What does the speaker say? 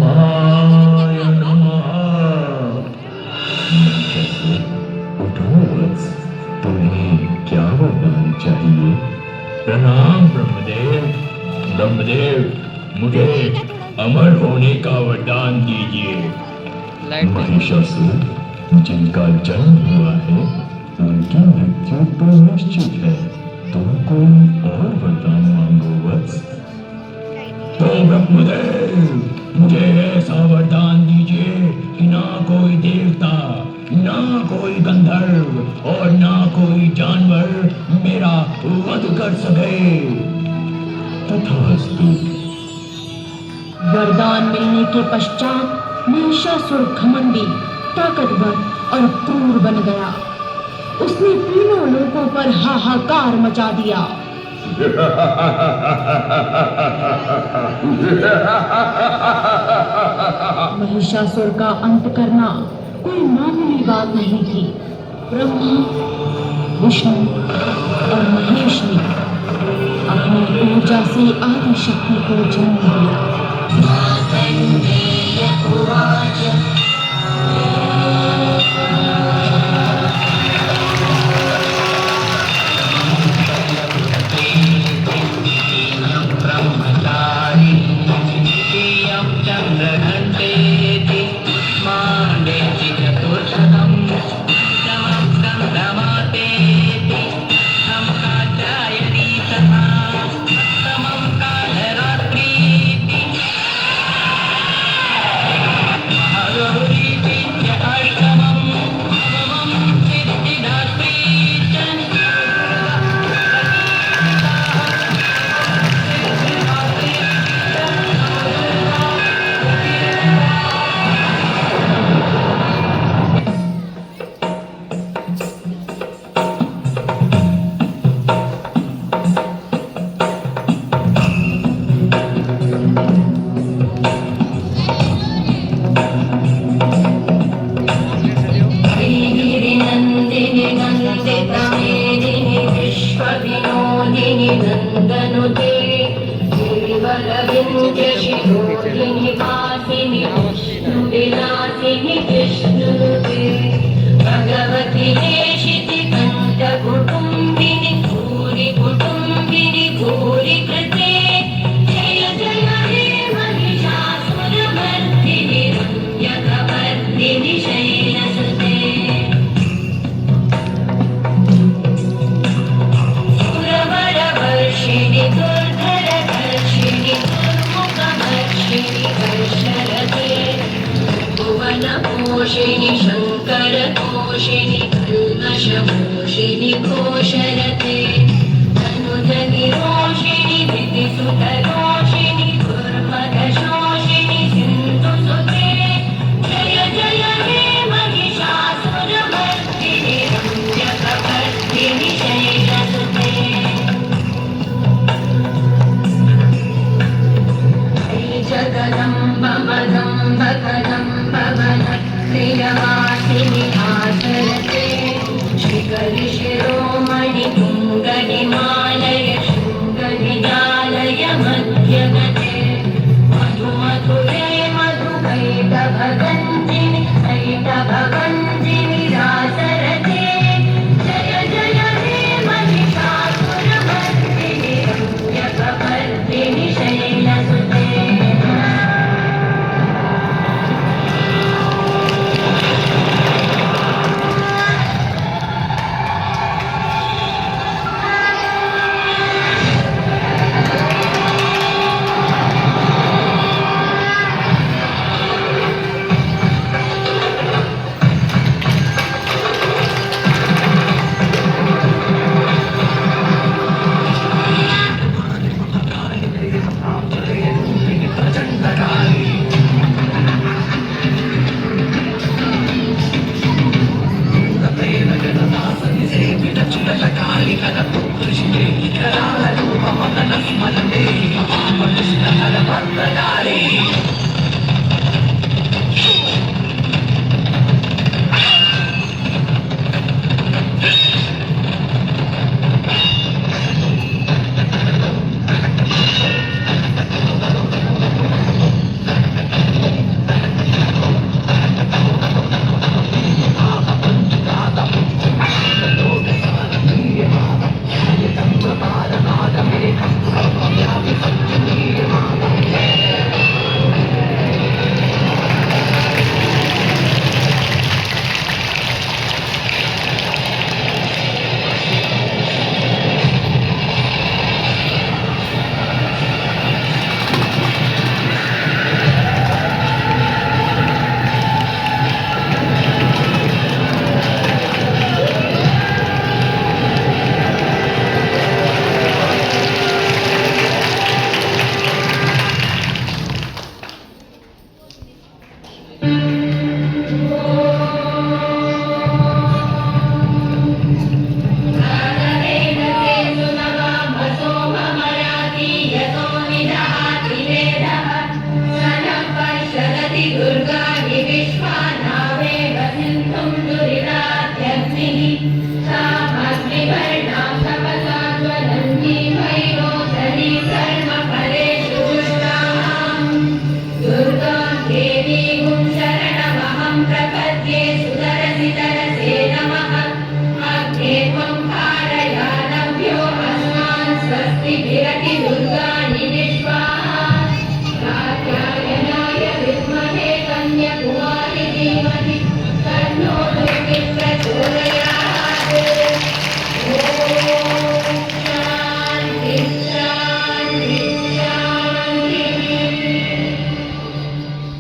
स्वाहाय नमः। उठो वत्स, तुम्हें क्या वरदान चाहिए? प्रणाम ब्रह्मदेव। ब्रह्मदेव, मुझे अमर होने का वरदान दीजिए। महिषासुर, जिनका जन्म हुआ है उनकी मृत्यु तो निश्चित है, तुम कोई और वरदान मांगो वत्स। तो ब्रह्मदेव, मुझे ऐसा वरदान दीजिए कि ना कोई देवता, ना कोई गंधर्व और ना कोई जानवर मेरा वध कर सके। तथास्तु। वरदान मिलने के पश्चात महिषासुर घमंडी, ताकतवर और क्रूर बन गया। उसने तीनों लोगों पर हाहाकार मचा दिया। महिषासुर का अंत करना कोई मामूली बात नहीं थी। ब्रह्मा, विष्णु और महेश ने अपनी ऊर्जा से आदि शक्ति को जन्म दिया। ಶ್ರೀಧರ